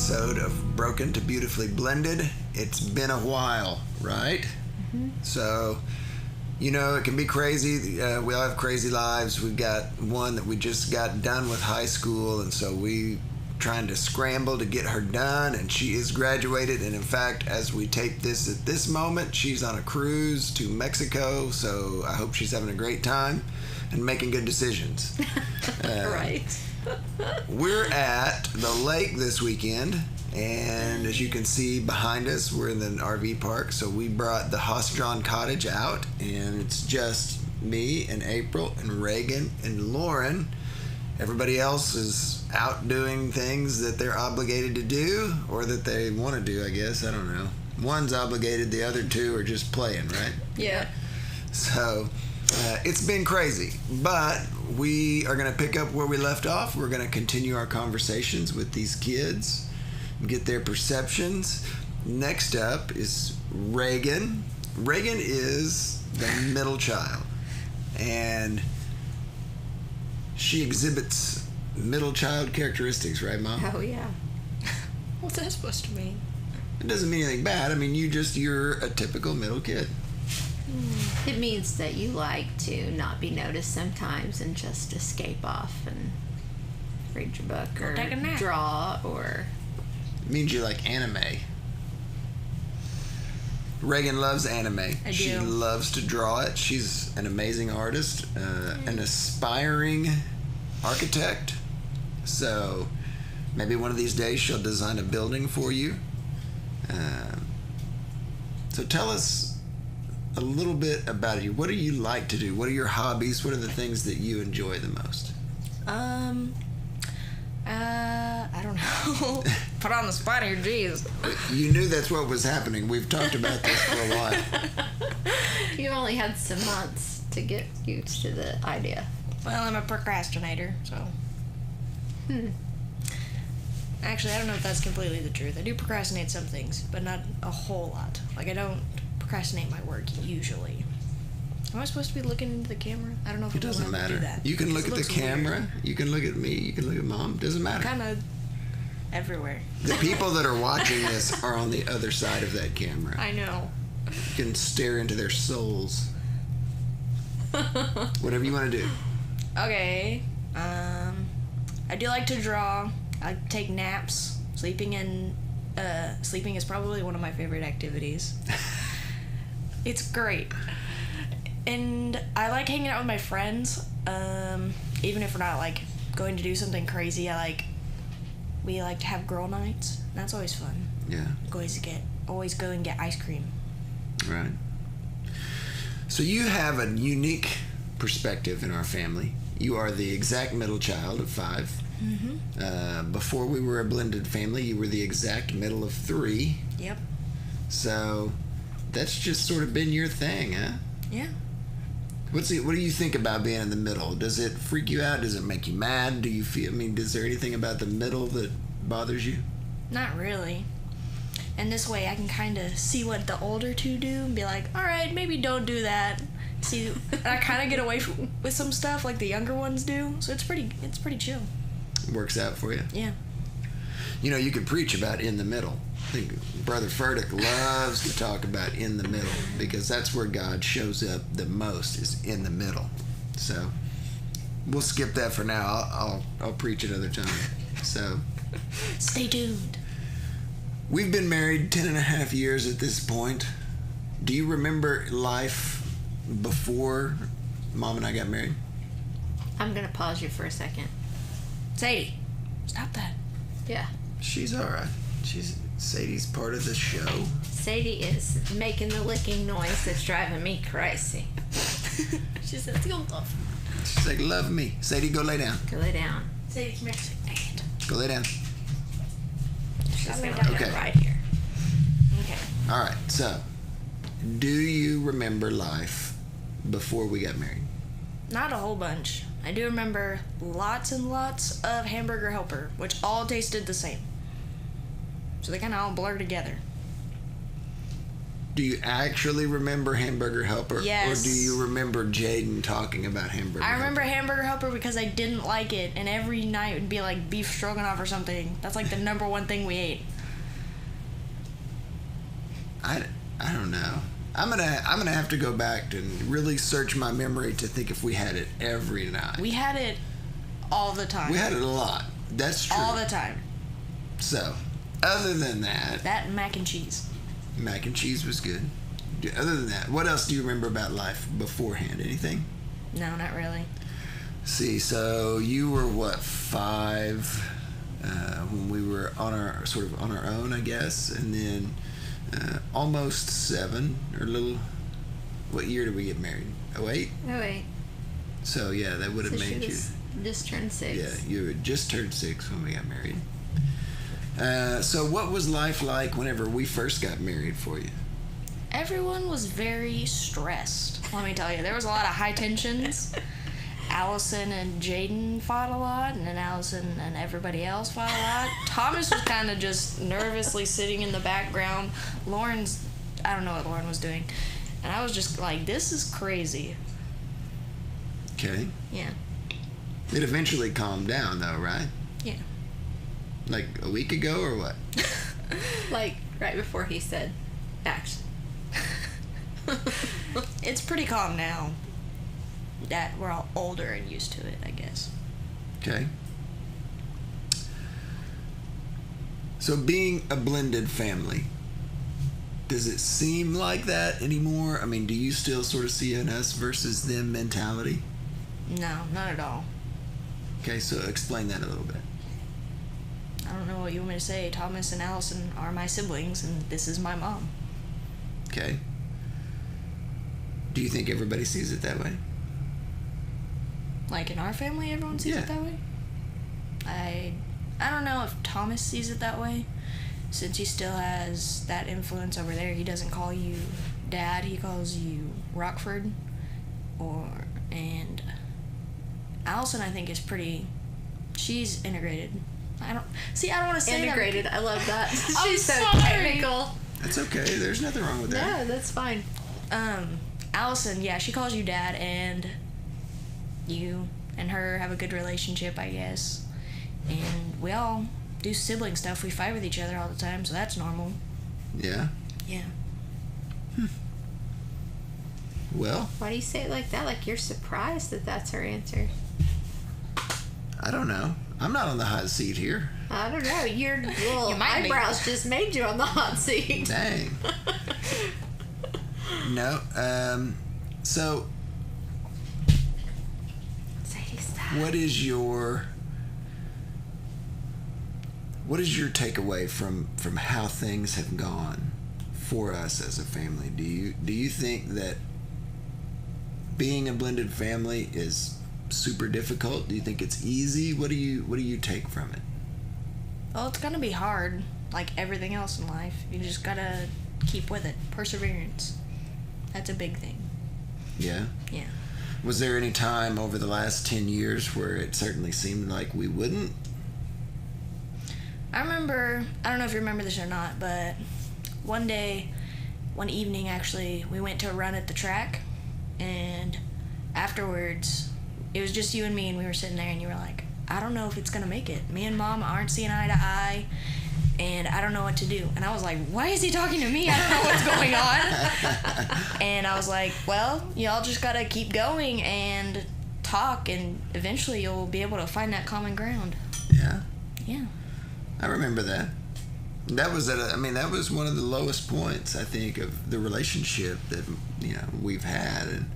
episode of Broken to Beautifully Blended. It's been a while, right? Mm-hmm. So, you know, it can be crazy. We all have crazy lives. We've got one that we just got done with high school, and so we trying to scramble to get her done, and she is graduated. And in fact, as we tape this at this moment, she's on a cruise to Mexico, so I hope she's having a great time and making good decisions. Right. We're at the lake this weekend, and as you can see behind us, we're in the RV park. So we brought the Hostron Cottage out, and it's just me and April and Reagan and Lauren. Everybody else is out doing things that they're obligated to do, or that they want to do, I guess. I don't know. One's obligated, the other two are just playing, right? Yeah. So it's been crazy, but we are going to pick up where we left off. We're going to continue our conversations with these kids, get their perceptions. Next up is Reagan. Reagan is the middle child, and she exhibits middle child characteristics, right, Mom? Oh, yeah. What's that supposed to mean? It doesn't mean anything bad. I mean, you're a typical middle kid. It means that you like to not be noticed sometimes and just escape off and read your book or take a nap. Draw or... It means you like anime. Reagan loves anime. I do. She loves to draw it. She's an amazing artist, an aspiring architect. So maybe one of these days she'll design a building for you. So tell us a little bit about you. What do you like to do? What are your hobbies? What are the things that you enjoy the most? I don't know. Put on the spot here, jeez. You knew that's what was happening. We've talked about this for a while. You only had some months to get used to the idea. Well, I'm a procrastinator, so. Actually, I don't know if that's completely the truth. I do procrastinate some things, but not a whole lot. Like, I don't procrastinate my work, usually. Am I supposed to be looking into the camera? I don't know if It doesn't matter. To do that. You can look at the camera. Weird. You can look at me. You can look at Mom. Doesn't matter. Kind of everywhere. The people that are watching this are on the other side of that camera. I know. You can stare into their souls. Whatever you want to do. Okay. I do like to draw. I take naps. Sleeping is probably one of my favorite activities. It's great. And I like hanging out with my friends. Even if we're not like going to do something crazy, we like to have girl nights. That's always fun. Yeah. Always go and get ice cream. Right. So you have a unique perspective in our family. You are the exact middle child of 5. Mm-hmm. Before we were a blended family, you were the exact middle of 3. Yep. So that's just sort of been your thing, huh? Yeah. What do you think about being in the middle? Does it freak you out? Does it make you mad? Do you feel, is there anything about the middle that bothers you? Not really. And this way I can kind of see what the older two do and be like, all right, maybe don't do that. See, I kind of get away with some stuff like the younger ones do. So it's pretty chill. It works out for you? Yeah. You know, you could preach about in the middle. I think Brother Furtick loves to talk about in the middle, because that's where God shows up the most, is in the middle. So we'll skip that for now. I'll preach another time. So stay tuned. We've been married 10 and a half years at this point. Do you remember life before Mom and I got married? I'm going to pause you for a second. Sadie, stop that. Yeah. She's all right. Sadie's part of the show. Sadie is making the licking noise that's driving me crazy. She says, "You'll love me." She's like, love me. Sadie, go lay down. Go lay down. Sadie, come here. Dang it. Go lay down. She's going to Okay. go right here. Okay. All right, so do you remember life before we got married? Not a whole bunch. I do remember lots and lots of Hamburger Helper, which all tasted the same. So they kind of all blur together. Do you actually remember Hamburger Helper? Yes. Or do you remember Jaden talking about Hamburger I remember Helper? Hamburger Helper because I didn't like it, and every night it would be like beef stroganoff or something. That's like the number one thing we ate. I don't know. I'm gonna have to go back and really search my memory to think if we had it every night. We had it all the time. We had it a lot. That's true. all the time. So, other than that, That and mac and cheese. mac and cheese was good. Other than that, what else do you remember about life beforehand? Anything? No, not really. See, so you were what, 5 when we were on our own, I guess, and then almost 7 or a little. What year did we get married? 08? Oh, wait. So yeah, that would have So she made you. was just turned 6. Yeah, you had just turned 6 when we got married. So what was life like whenever we first got married for you? Everyone was very stressed. Let me tell you, there was a lot of high tensions. Allison and Jaden fought a lot, and then Allison and everybody else fought a lot. Thomas was kind of just nervously sitting in the background. I don't know what Lauren was doing. And I was just like, this is crazy. Okay. Yeah. It eventually calmed down though, right? Yeah. Like a week ago or what? Like, right before he said, action. It's pretty calm now that we're all older and used to it, I guess. Okay. So being a blended family, does it seem like that anymore? I mean, do you still sort of see an us versus them mentality? No, not at all. Okay, so explain that a little bit. I don't know what you want me to say. Thomas and Allison are my siblings, and this is my mom. Okay. Do you think everybody sees it that way? Like in our family, everyone sees Yeah. it that way? I don't know if Thomas sees it that way, since he still has that influence over there. He doesn't call you Dad, he calls you Rockford. And Allison, I think, is pretty. She's integrated. I don't want to say Integrated. I love that. I'm She's so sorry. technical. That's okay. There's nothing wrong with that. No, that's fine. Allison, yeah, she calls you Dad, and you and her have a good relationship, I guess. And we all do sibling stuff. We fight with each other all the time, so that's normal. Yeah. Yeah. Well, Why do you say it like that? Like you're surprised that that's her answer. I don't know. I'm not on the hot seat here. I don't know. Your little You might be. eyebrows just made you on the hot seat. Dang. No. So, Sadie, stop. what is your takeaway from how things have gone for us as a family? Do you think that being a blended family is super difficult? Do you think it's easy? What do you take from it? Well, it's gonna be hard, like everything else in life. You just gotta keep with it. Perseverance. That's a big thing. Yeah. Yeah. Was there any time over the last 10 years where it certainly seemed like we wouldn't? I remember, I don't know if you remember this or not, but one evening actually, we went to a run at the track, and afterwards, it was just you and me, and we were sitting there, and you were like, I don't know if it's gonna make it. Me and Mom aren't seeing eye to eye, and I don't know what to do. And I was like, why is he talking to me? I don't know what's going on. And I was like, well, y'all just gotta keep going and talk, and eventually you'll be able to find that common ground. Yeah. Yeah. I remember that. That was that was one of the lowest points, I think, of the relationship that we've had. And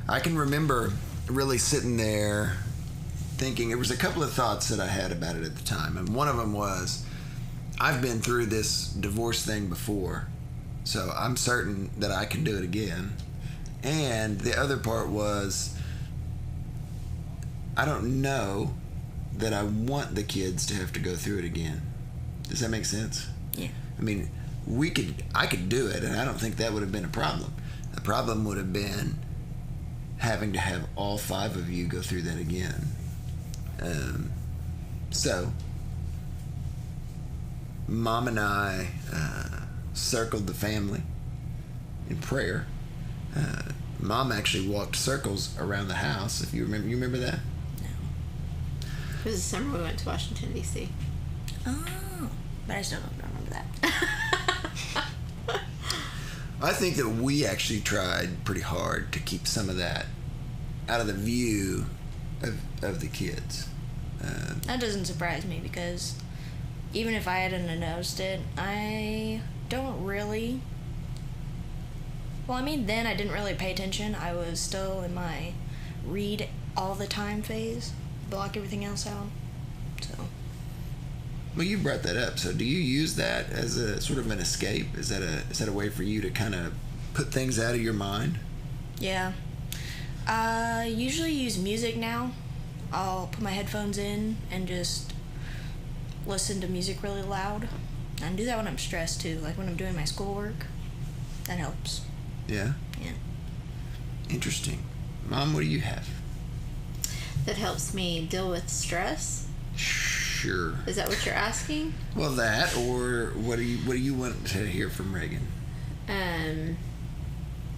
I can remember really sitting there thinking, there was a couple of thoughts that I had about it at the time, and one of them was, I've been through this divorce thing before, so I'm certain that I can do it again. And the other part was, I don't know that I want the kids to have to go through it again. Does that make sense? Yeah. I mean, I could do it, and I don't think that would have been a problem. The problem would have been having to have all 5 of you go through that again. So, Mom and I circled the family, in prayer. Mom actually walked circles around the house. If you remember that? No. It was the summer we went to Washington, D.C. Oh, but I still don't remember that. I think that we actually tried pretty hard to keep some of that out of the view of the kids. That doesn't surprise me because even if I hadn't noticed it, I don't really. Well, I mean, then I didn't really pay attention. I was still in my read all the time phase, block everything else out. So. Well, you brought that up. So, do you use that as a sort of an escape? Is that a way for you to kind of put things out of your mind? Yeah. I usually use music now. I'll put my headphones in and just listen to music really loud. And do that when I'm stressed too, like when I'm doing my schoolwork. That helps. Yeah. Yeah. Interesting. Mom, what do you have? That helps me deal with stress. Sure. Is that what you're asking? Well, that, or what do you want to hear from Reagan?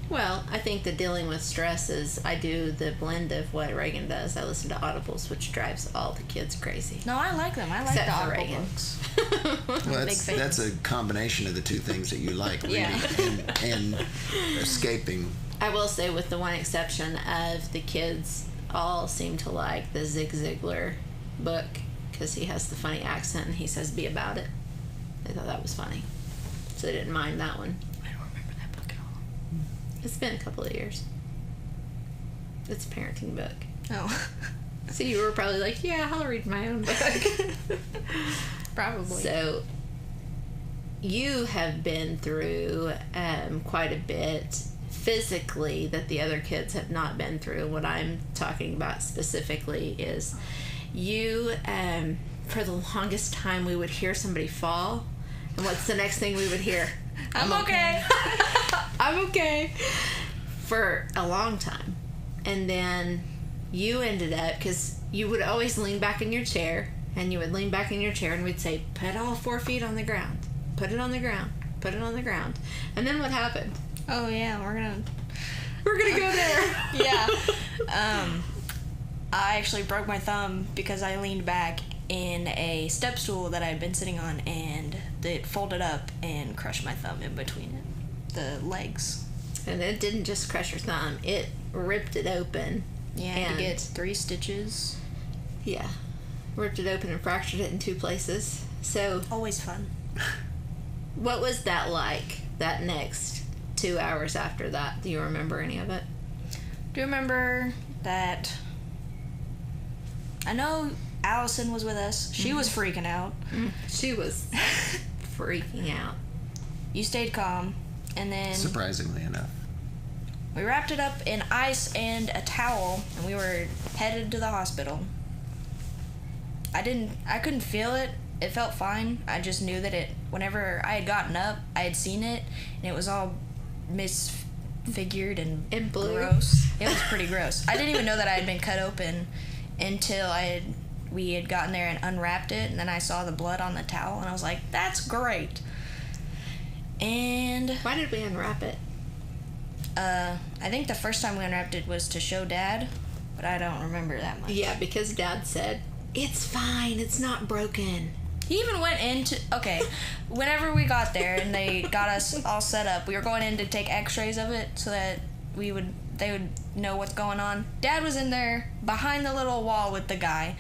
Well, I think the dealing with stress is I do the blend of what Reagan does. I listen to audibles, which drives all the kids crazy. No, I like them. I like Except the for Audible Reagan. books. Well, Big fan. that's a combination of the two things that you like, reading Yeah. and escaping. I will say, with the one exception of the kids all seem to like the Zig Ziglar book because he has the funny accent and he says "be about it." They thought that was funny, so they didn't mind that one. I don't remember that book at all. It's been a couple of years. It's a parenting book. Oh. So you were probably like, yeah, I'll read my own book. Probably. So you have been through quite a bit physically that the other kids have not been through. What I'm talking about specifically is you, for the longest time, we would hear somebody fall. And what's the next thing we would hear? I'm okay. I'm okay. For a long time. And then you ended up, because you would always lean back in your chair, and you would lean back in your chair and we'd say, put all 4 feet on the ground. Put it on the ground. Put it on the ground. And then what happened? Oh yeah, we're We're gonna go there. yeah. I actually broke my thumb because I leaned back in a step stool that I had been sitting on, and it folded up and crushed my thumb in between it, the legs. And it didn't just crush your thumb, it ripped it open. Yeah, I had to get 3 stitches. Yeah. Ripped it open and fractured it in 2 places. So Always fun. what was that like, that next 2 hours after that? Do you remember any of it? Do you remember that? I know Allison was with us. She was freaking out. She was freaking out. You stayed calm, and then Surprisingly enough. we wrapped it up in ice and a towel, and we were headed to the hospital. I couldn't feel it. It felt fine. I just knew that whenever I had gotten up, I had seen it, and it was all misfigured and blue. gross. It was pretty gross. I didn't even know that I had been cut open until we had gotten there and unwrapped it, and then I saw the blood on the towel, and I was like, that's great. And Why did we unwrap it? I think the first time we unwrapped it was to show Dad, but I don't remember that much. Yeah, because Dad said, it's fine, it's not broken. He even went into, okay, whenever we got there and they got us all set up, we were going in to take x-rays of it so that they would know what's going on. Dad was in there behind the little wall with the guy,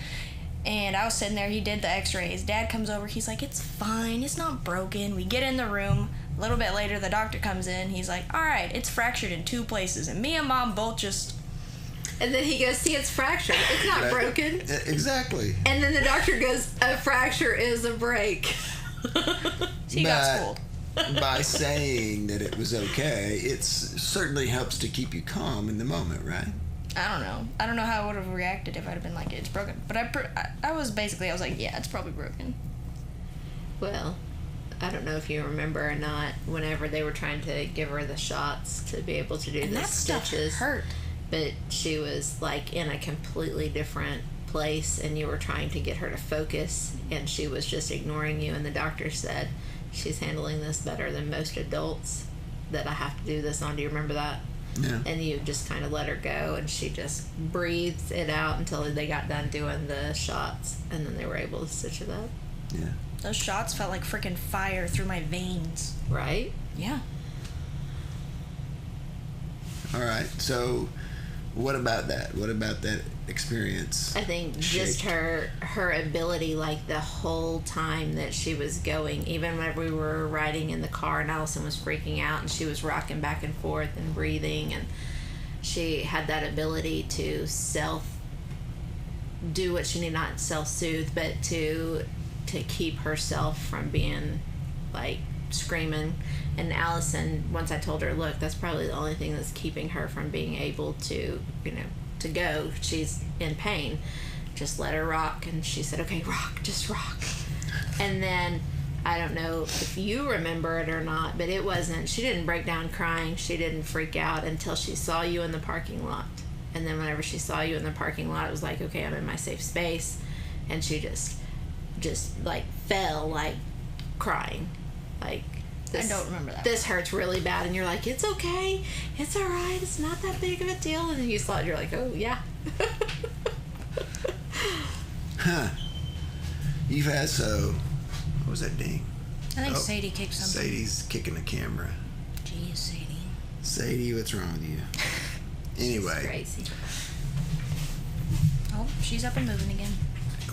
and I was sitting there. He did the x-rays. Dad comes over. He's like, it's fine, it's not broken. We get in the room. A little bit later, the doctor comes in. He's like, all right, it's fractured in 2 places. And me and Mom both just... And then he goes, see, it's fractured. It's not broken. Exactly. And then the doctor goes, a fracture is a break. He got schooled. By saying that it was okay, it certainly helps to keep you calm in the moment, right? I don't know. I don't know how I would have reacted if I'd have been like, it's broken. But I was like, yeah, it's probably broken. Well, I don't know if you remember or not, whenever they were trying to give her the shots to be able to do And the that stuff stitches. hurt. But she was like in a completely different place, and you were trying to get her to focus, and she was just ignoring you, and the doctor said she's handling this better than most adults. that I have to do this on. Do you remember that? Yeah. And you just kind of let her go, and she just breathed it out until they got done doing the shots, and then they were able to stitch it up. Yeah. Those shots felt like freaking fire through my veins. Right? Yeah. All right. So, what about that? What about that experience? I think just her ability, like the whole time that she was going, even whenever we were riding in the car and Allison was freaking out and she was rocking back and forth and breathing, and she had that ability to do what she needed, not self-soothe, but to keep herself from being like screaming. And Allison, once I told her, look, that's probably the only thing that's keeping her from being able to, to go. She's in pain. Just let her rock. And she said, okay, rock, just rock. And then, I don't know if you remember it or not, but she didn't break down crying. She didn't freak out until she saw you in the parking lot. And then whenever she saw you in the parking lot, it was like, okay, I'm in my safe space. And she just like fell, like crying. Like, I don't remember that. This hurts really bad, and you're like, it's okay, it's all right, it's not that big of a deal. And then you saw it, you're like, oh yeah. Huh. You've had what was that ding? I think Sadie kicked something. Sadie's kicking the camera. Jeez, Sadie. Sadie, what's wrong with you? Anyway. Crazy. Oh, she's up and moving again.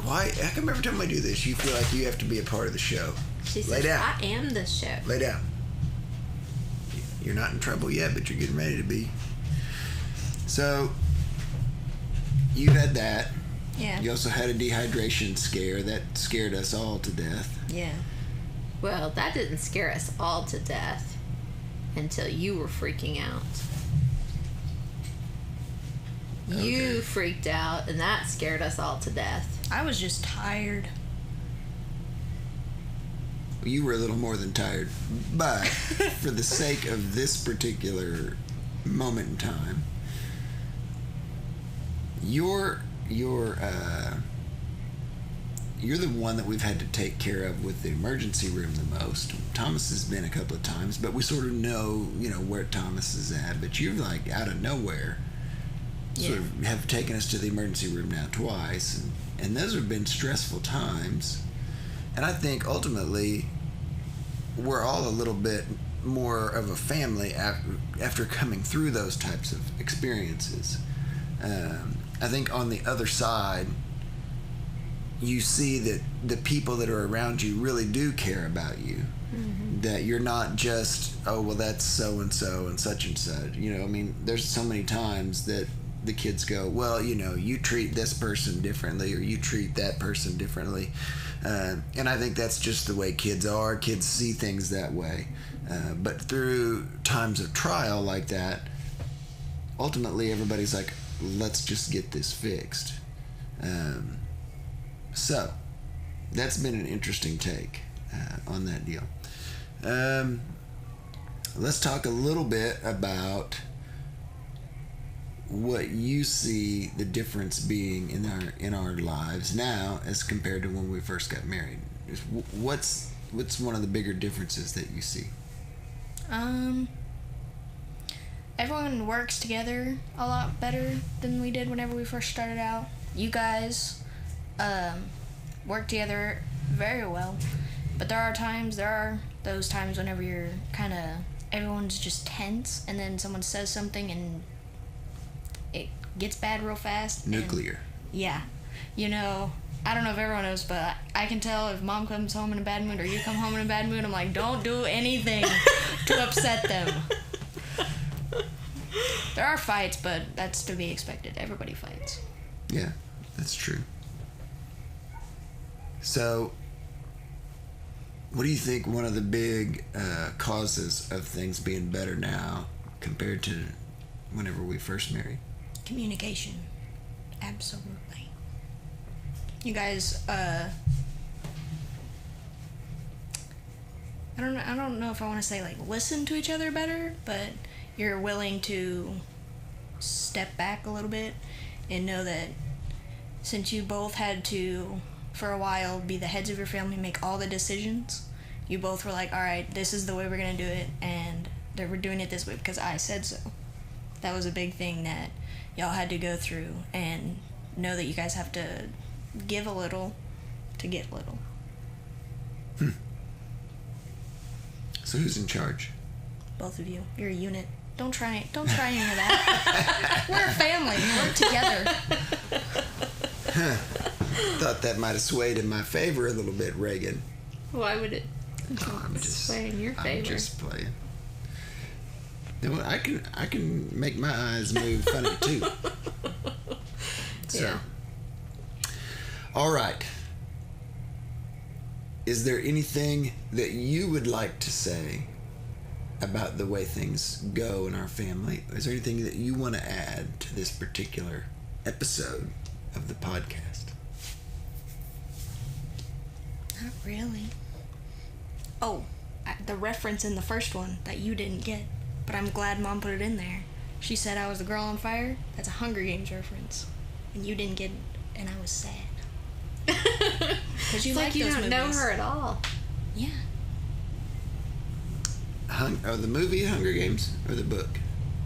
Why? How come every time I do this, you feel like you have to be a part of the show? She says, Lay down. I am the show. Lay down. You're not in trouble yet, but you're getting ready to be. So, you had that. Yeah. You also had a dehydration scare. That scared us all to death. Yeah. Well, that didn't scare us all to death until you were freaking out. You freaked out, and that scared us all to death. I was just tired. You were a little more than tired, but for the sake of this particular moment in time, you're the one that we've had to take care of with the emergency room the most. Thomas has been a couple of times, but we sort of know where Thomas is at. But you're like out of nowhere, sort of have taken us to the emergency room now twice, and those have been stressful times. And I think ultimately we're all a little bit more of a family after coming through those types of experiences. I think on the other side, you see that the people that are around you really do care about you. Mm-hmm. That you're not just, oh, well, that's so-and-so and such and such. There's so many times that the kids go, well, you treat this person differently or you treat that person differently. And I think that's just the way kids are. Kids see things that way. But through times of trial like that, ultimately everybody's like, let's just get this fixed. So that's been an interesting take on that deal. Let's talk a little bit about what you see the difference being in our lives now as compared to when we first got married. What's one of the bigger differences that you see? Everyone works together a lot better than we did whenever we first started out. You guys work together very well, but there are those times whenever you're everyone's just tense, and then someone says something and it gets bad real fast. Nuclear. Yeah. I don't know if everyone knows, but I can tell if mom comes home in a bad mood or you come home in a bad mood. I'm like, don't do anything to upset them. There are fights, but that's to be expected. Everybody fights. Yeah, that's true. So, what do you think one of the big causes of things being better now compared to whenever we first married? Communication. Absolutely. You guys, I don't know if I want to say listen to each other better, but you're willing to step back a little bit and know that since you both had to, for a while, be the heads of your family, make all the decisions, you both were like, all right, this is the way we're going to do it, and that we're doing it this way because I said so. That was a big thing that y'all had to go through, and know that you guys have to give a little to get a little. So who's in charge? Both of you. You're a unit. Don't try any of that. We're a family. We're together. Thought that might have swayed in my favor a little bit, Reagan. Why would it I'm just sway in your favor? I'm just playing. You know what? I can make my eyes move funny too. So, Yeah. all right. Is there anything that you would like to say about the way things go in our family? Is there anything that you want to add to this particular episode of the podcast? Not really. Oh, the reference in the first one that you didn't get, but I'm glad Mom put it in there. She said I was the girl on fire. That's a Hunger Games reference, and you didn't get it, and I was sad. Because you It's like you those don't know movies. her at all. Yeah. The movie Hunger Games or the book?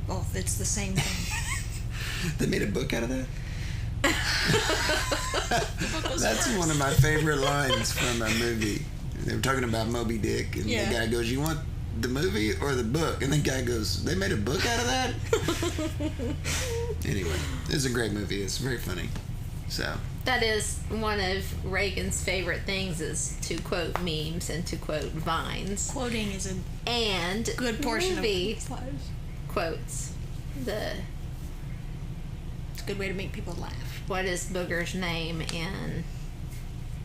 Both. It's the same thing. They made a book out of that? That's one of my favorite lines from a movie. They were talking about Moby Dick, and Yeah. the guy goes, "You want the movie or the book?" And the guy goes, "They made a book out of that?" Anyway, it's a great movie. It's very funny. So, That is one of Reagan's favorite things, is to quote memes and to quote vines. Quoting is a And good portion movie of his life. quotes. It's a good way to make people laugh. What is Booger's name in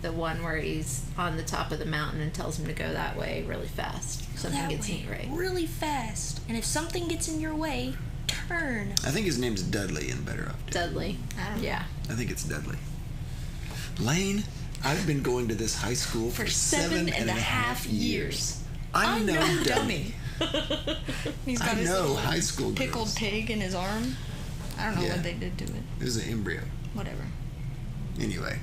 the one where he's on the top of the mountain and tells him to go that way really fast? Something That gets way, in your way. really fast. And if something gets in your way, turn. I think his name's Dudley in Better Off Dead. Dudley. I don't know. Yeah. I think it's Dudley. Lane, I've been going to this high school for 7.5 years. I'm no dummy. He's got I his know little high school pickled girls. pig in his arm. I don't know Yeah. what they did to it. It was an embryo. Whatever. Anyway.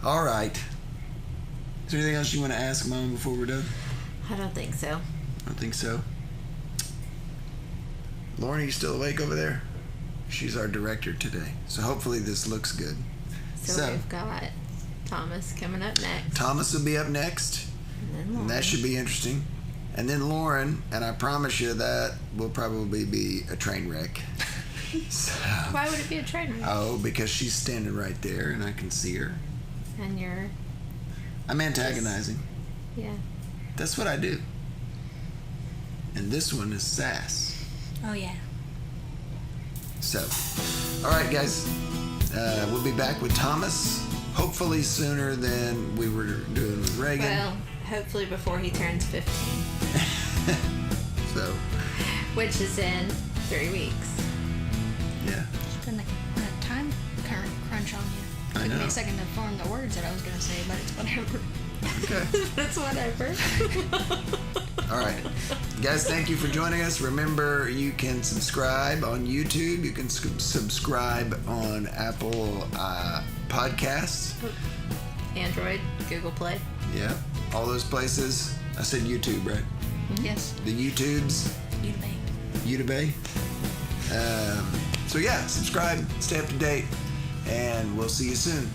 All right. Is there anything else you want to ask Mom before we're done? I don't think so. I don't think so. Lauren, are you still awake over there? She's our director today. So hopefully this looks good. So we've got Thomas coming up next. Thomas will be up next. And then And Lauren. that should be interesting. And then Lauren, and I promise you that will probably be a train wreck. So, Why would it be a train wreck? oh, because she's standing right there and I can see her. And you're, I'm antagonizing. yeah. That's what I do. And this one is sass. Oh, yeah. So, all right, guys. We'll be back with Thomas, hopefully sooner than we were doing with Reagan. Well, hopefully before he turns 15, So, which is in 3 weeks. yeah. It's been a time crunch on you. I Took me know. a second to form the words that I was going to say, but it's whatever. Okay. That's whatever. All right. Guys, thank you for joining us. Remember, you can subscribe on YouTube. You can subscribe on Apple Podcasts. Android, Google Play. Yeah. All those places. I said YouTube, right? Yes. The YouTubes. YouTube. So yeah, subscribe, stay up to date, and we'll see you soon.